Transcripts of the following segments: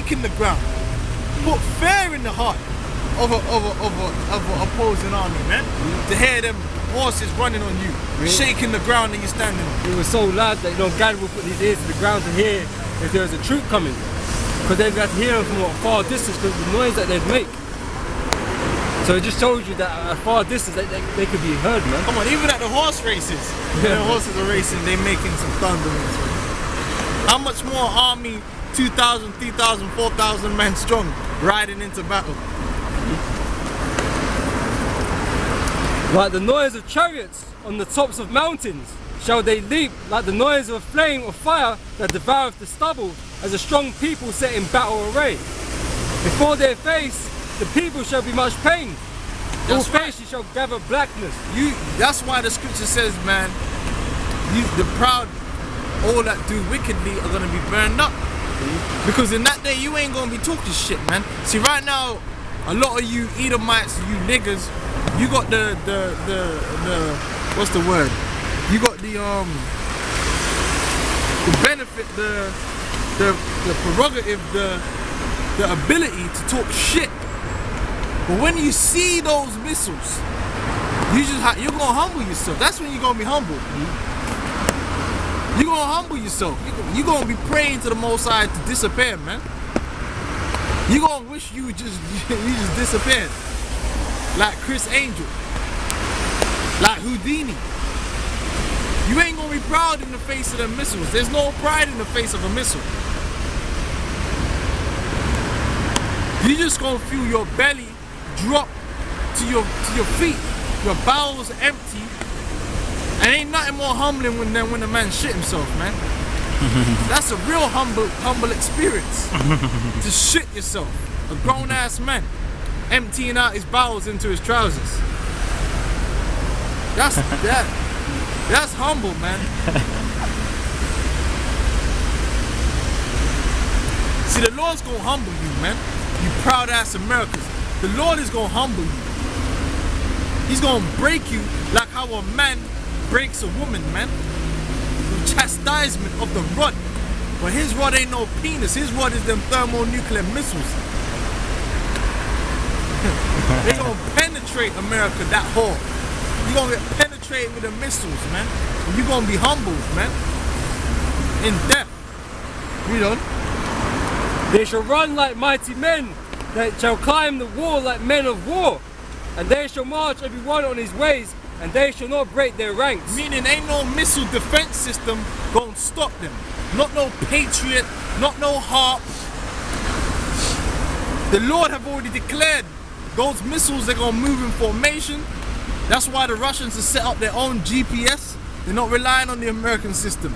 shaking the ground, put fear in the heart of a opposing army, man. To hear them horses running on you, shaking the ground that you're standing on. It was so loud that God will put his ears to the ground to hear if there was a troop coming, because they've got to hear them from a far distance because of the noise that they'd make. So it just shows you that at a far distance they could be heard, man. Come on, even at the horse races, when the horses are racing, they're making some thunderings. How much more army, 2,000, 3,000, 4,000 men strong, riding into battle? Like the noise of chariots on the tops of mountains shall they leap, like the noise of a flame of fire that devoureth the stubble, as a strong people set in battle array. Before their face the people shall be much pained. All faces shall gather blackness. That's why the scripture says, man, the proud, all that do wickedly are gonna be burned up. Because in that day you ain't gonna be talking shit, man. See, right now, a lot of you Edomites, you niggas, you got the what's the word? You got the benefit, the prerogative, the ability to talk shit. But when you see those missiles, you're gonna humble yourself. That's when you're gonna be humble. You're gonna humble yourself. You're gonna be praying to the Most High to disappear, man. You're gonna wish you just disappeared. Like Chris Angel. Like Houdini. You ain't gonna be proud in the face of the missiles. There's no pride in the face of a missile. You just gonna feel your belly drop to your feet. Your bowels empty. And ain't nothing more humbling than when a man shit himself, man. That's a real humble experience. To shit yourself. A grown ass man emptying out his bowels into his trousers. That's humble, man. See, the Lord's gonna humble you, man. You proud ass Americans. The Lord is gonna humble you. He's gonna break you like how a man breaks a woman, man. The chastisement of the rod. But his rod ain't no penis. His rod is them thermonuclear missiles. They gonna penetrate America that hard. You gonna get penetrated with the missiles, man. And you gonna be humbled, man. In death. Read on. They shall run like mighty men, they shall climb the wall like men of war, and they shall march every one on his ways, and they shall not break their ranks. Meaning ain't no missile defense system gonna stop them. Not no Patriot, not no HARP. The Lord have already declared those missiles, they're gonna move in formation. That's why the Russians have set up their own GPS. They're not relying on the American system,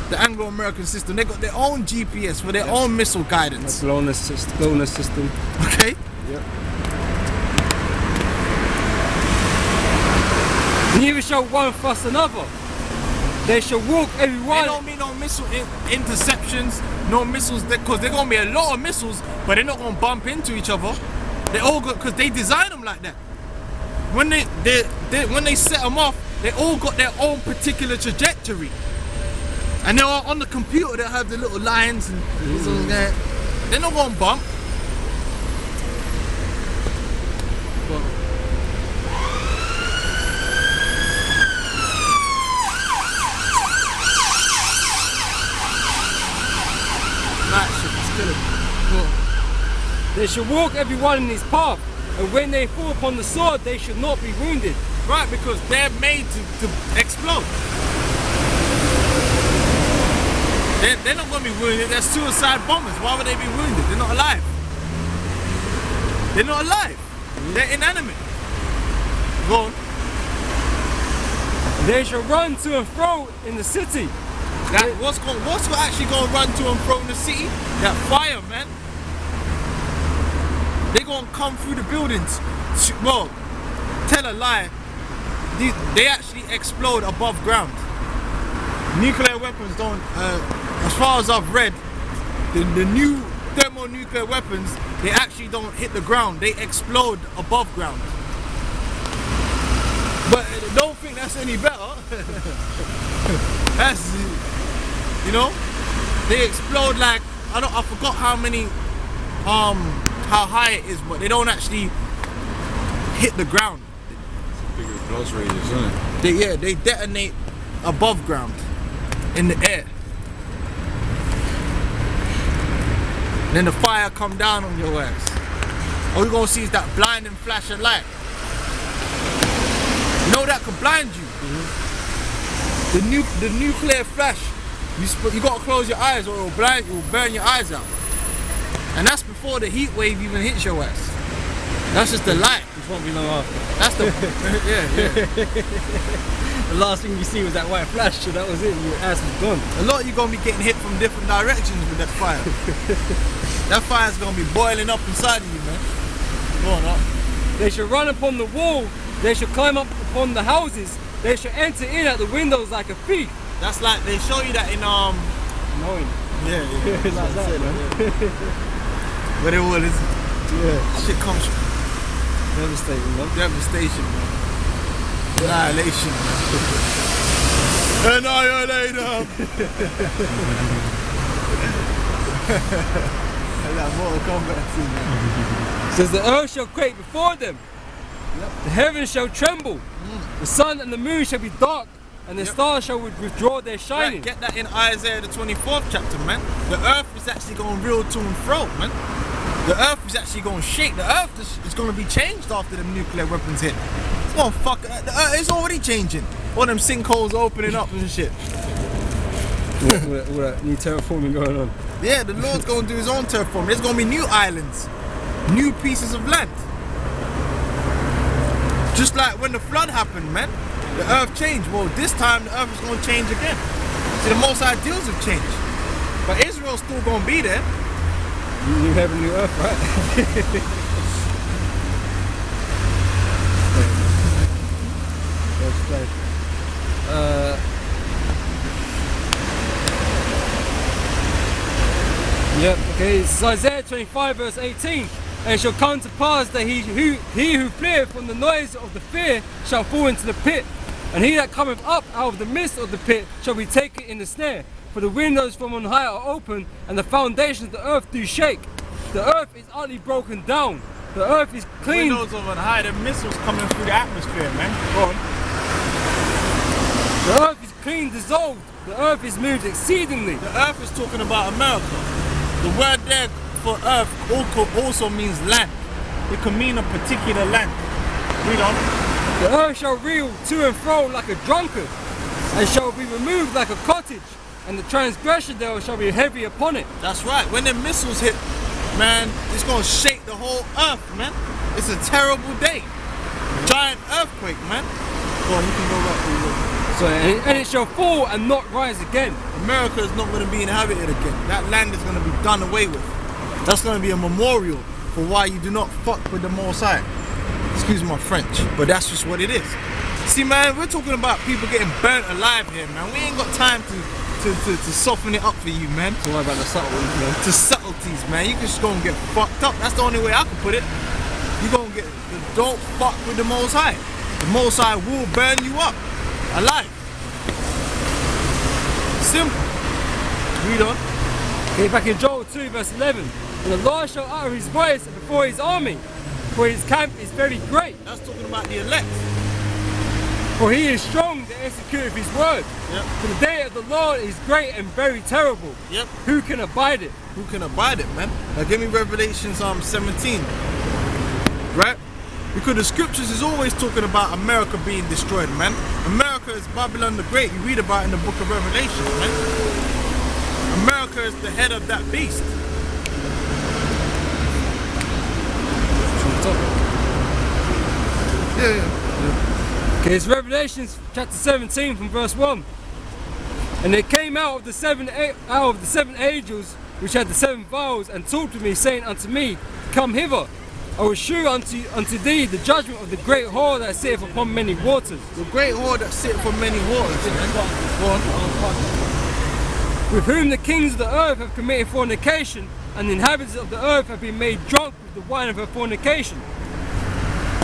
the Anglo-American system. They got their own GPS for their own missile guidance. GLONASS system. Okay? Yep. Neither shall one thrust another. They shall walk every one. They don't mean no missile interceptions, no missiles, because they're gonna be a lot of missiles, but they're not gonna bump into each other. They all got, because they design them like that. When they set them off, they all got their own particular trajectory. And they're all on the computer, they have the little lines and they're not gonna bump. They shall walk every one in his path, and when they fall upon the sword, they should not be wounded. Right, because they're made to explode. They're not going to be wounded. They're suicide bombers. Why would they be wounded? They're not alive. They're not alive. They're inanimate. Go on. They shall run to and fro in the city. What's actually going to run to and fro in the city? That fire, man. They're going to come through the buildings. Well, tell a lie. They actually explode above ground. Nuclear weapons don't, as far as I've read, the new thermonuclear weapons, they actually don't hit the ground. They explode above ground. But don't think that's any better. That's, you know, they explode like, I forgot how many how high it is, but they don't actually hit the ground. Bigger blast radius, isn't it? They detonate above ground in the air. Then the fire come down on your ass. All you're gonna see is that blinding flash of light. You know that could blind you. The nuclear flash. You gotta close your eyes or it'll blind you, it'll burn your eyes out. And that's before the heat wave even hits your ass. That's just the light. Which won't be long after. That's the yeah. The last thing you see was that white flash, so that was it. Your ass was gone. A lot of you gonna be getting hit from different directions with that fire. That fire's gonna be boiling up inside of you, man. Go on up. They shall run upon the wall. They shall climb up upon the houses. They shall enter in at the windows like a thief. That's like they show you that in Knowing. yeah. Like that, man. But it was Yeah. shit comes Devastating, man. devastation, man. Annihilation. Annihilator. That Mortal Kombat scene, man. Says the earth shall quake before them. The heavens shall tremble. The sun and the moon shall be dark, and the stars shall withdraw their shining. Right, get that in Isaiah the 24th chapter, man. The earth is actually going real to and fro, man. The earth is actually going to shake. The earth is going to be changed after the nuclear weapons hit. It's going to fuck. The earth is already changing. All them sinkholes opening up and shit. all that new terraforming going on. Yeah, the Lord's going to do his own terraform. There's going to be new islands, new pieces of land. Just like when the flood happened, man. The earth changed. Well, this time the earth is going to change again. See, the most ideals have changed. But Israel's still going to be there. New heaven, new earth, right? Yep, okay, it's Isaiah 25 verse 18. And it shall come to pass that he who fleeth from the noise of the fear shall fall into the pit. And he that cometh up out of the midst of the pit shall be taken in the snare. For the windows from on high are open, and the foundations of the earth do shake. The earth is utterly broken down. The earth is clean. Windows of on high, the missiles coming through the atmosphere, man. Go on. The earth is clean dissolved. The earth is moved exceedingly. The earth is talking about America. The word there for earth also means land. It can mean a particular land. Read on. The earth shall reel to and fro like a drunkard, and shall be removed like a cottage, and the transgression thereof shall be heavy upon it. That's right. When the missiles hit, man, it's gonna shake the whole earth, man. It's a terrible day. Giant earthquake, man. Go on, you can go back to your. So, and it shall fall and not rise again. America is not going to be inhabited again. That land is going to be done away with. That's going to be a memorial for why you do not fuck with the Most High. Excuse my French, but that's just what it is. See, man, we're talking about people getting burnt alive here, man. We ain't got time to soften it up for you, man. Don't worry about the subtleties, man. To subtleties, man. You just gonna get fucked up. That's the only way I can put it. You gonna get, don't fuck with the Most High. The Most High will burn you up alive. Simple. Read on. Okay, back in Joel 2 verse 11. And the Lord shall utter his voice before his army, for his camp is very great. That's talking about the elect. For he is strong that executeth his word. Yep. For the day of the Lord is great and very terrible. Yep. Who can abide it? Who can abide it, man? Now give me Revelation 17. Right? Because the scriptures is always talking about America being destroyed, man. America is Babylon the Great. You read about it in the book of Revelation, man. America is the head of that beast. Yeah. Okay, it's Revelation chapter 17 from verse 1. And they came out of the seven angels which had the 7 vials, and talked with me, saying unto me, Come hither. I will shew unto thee the judgment of the great whore that sitteth upon many waters. The great whore that sitteth upon many waters, man. Go on. With whom the kings of the earth have committed fornication, and the inhabitants of the earth have been made drunk with the wine of her fornication.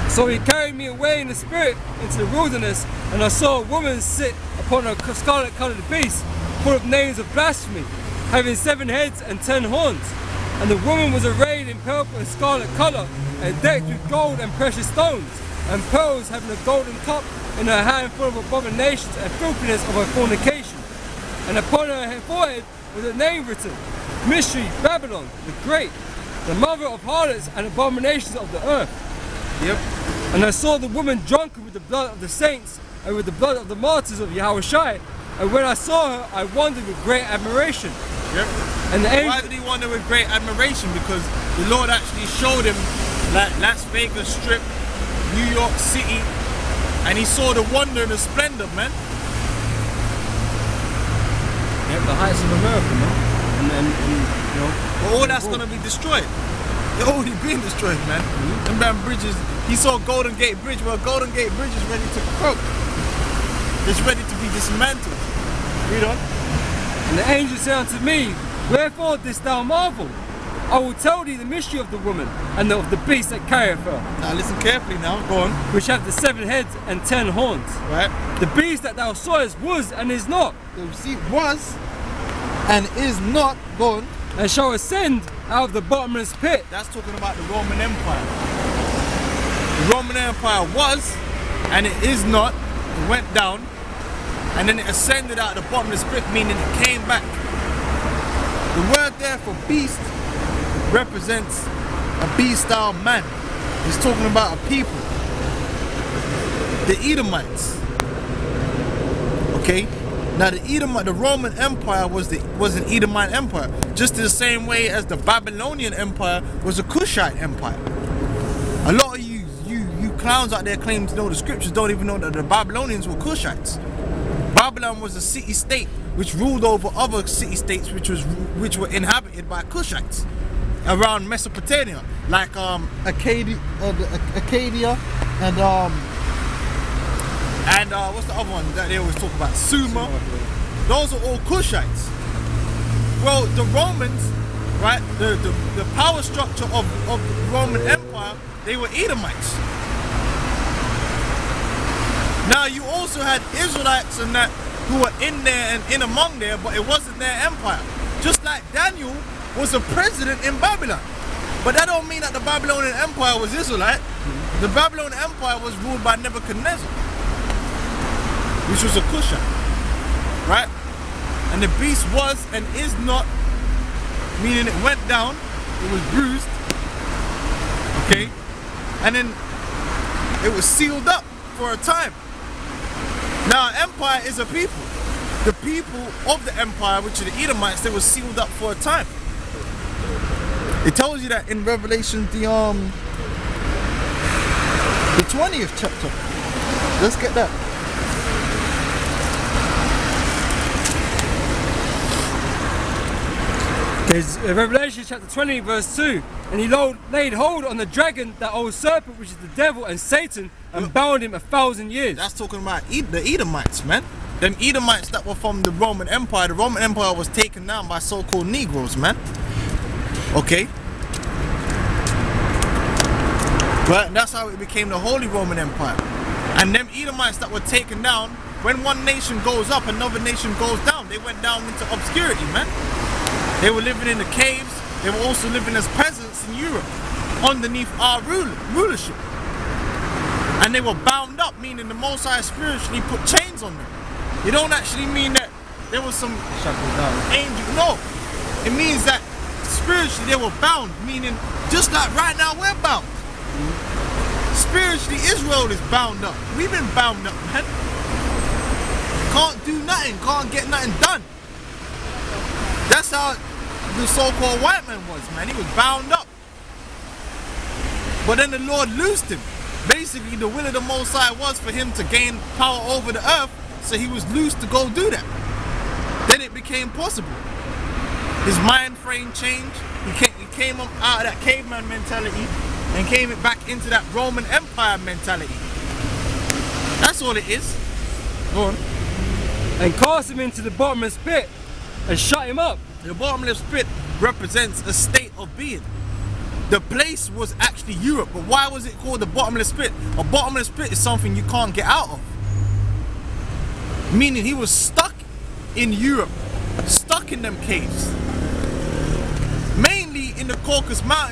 So he carried me away in the spirit into the wilderness, and I saw a woman sit upon a scarlet-coloured beast, full of names of blasphemy, having 7 heads and 10 horns. And the woman was arrayed purple and scarlet colour, and decked with gold and precious stones, and pearls, having a golden cup in her hand full of abominations and filthiness of her fornication. And upon her forehead was a name written, Mystery, Babylon, the Great, the mother of harlots and abominations of the earth. Yep. And I saw the woman drunken with the blood of the saints and with the blood of the martyrs of Yahushua. And when I saw her, I wondered with great admiration. Yep. And the angel, Why did he wonder with great admiration? Because the Lord actually showed him like Las Vegas Strip, New York City, and he saw the wonder and the splendor, man. yeah, the heights of America, man. And you know, But all that's gonna be destroyed. They're already being destroyed, man. Them damn bridges. He saw Golden Gate Bridge. Well, Golden Gate Bridge is ready to croak. It's ready to be dismantled. Read on. And the angel said unto me, Wherefore didst thou marvel? I will tell thee the mystery of the woman and of the beast that carrieth her, Now listen carefully now. Go on. which have the 7 heads and 10 horns. Right. The beast that thou sawest was and is not, The receipt was and is not gone. and shall ascend out of the bottomless pit. That's talking about the Roman Empire. The Roman Empire was and it is not. It went down and then it ascended out of the bottomless pit, meaning it came back. The word there for beast represents a beast-style man. He's talking about a people. The Edomites. Okay? Now the Roman Empire was an Edomite empire, just in the same way as the Babylonian Empire was a Cushite empire. A lot of you clowns out there claim to know the scriptures don't even know that the Babylonians were Cushites. Babylon was a city-state which ruled over other city-states which were inhabited by Cushites around Mesopotamia, like Acadia and what's the other one that they always talk about? Sumer. Those are all Cushites. Well, the Romans, right? The power structure of the Roman Empire, they were Edomites. Now you also had Israelites and that who were in there and in among there, but it wasn't their empire. Just like Daniel was a president in Babylon. But that don't mean that the Babylonian Empire was Israelite. The Babylonian Empire was ruled by Nebuchadnezzar, which was a Cushite, right? And the beast was and is not, meaning it went down, it was bruised, okay? And then it was sealed up for a time. Now, empire is a people. The people of the empire, which are the Edomites, they were sealed up for a time. It tells you that in Revelation, the 20th chapter. Let's get that. There's Revelation chapter 20 verse 2. And he laid hold on the dragon, that old serpent, which is the devil and Satan, and bound him 1,000 years. That's talking about the Edomites, man. Them Edomites that were from the Roman Empire. The Roman Empire was taken down by so-called Negroes, man. Okay? Right? That's how it became the Holy Roman Empire. And them Edomites that were taken down, when one nation goes up, another nation goes down. They went down into obscurity, man. They were living in the caves. They were also living as peasants in Europe underneath our rulership. And they were bound up, meaning the Most High spiritually put chains on them. It don't actually mean that there was some angel. No. It means that spiritually they were bound, meaning just like right now we're bound. Spiritually Israel is bound up. We've been bound up, man. Can't do nothing, can't get nothing done. That's how the so-called white man was, man. He was bound up. But then the Lord loosed him. Basically, the will of the Most High was for him to gain power over the earth, so he was loosed to go do that. Then it became possible. His mind frame changed. He came up out of that caveman mentality and came back into that Roman Empire mentality. That's all it is. Go on. And cast him into the bottomless pit and shut him up. The bottomless pit represents a state of being. The place was actually Europe, but why was it called the bottomless pit? A bottomless pit is something you can't get out of. Meaning he was stuck in Europe, stuck in them caves. Mainly in the Caucasus Mountains.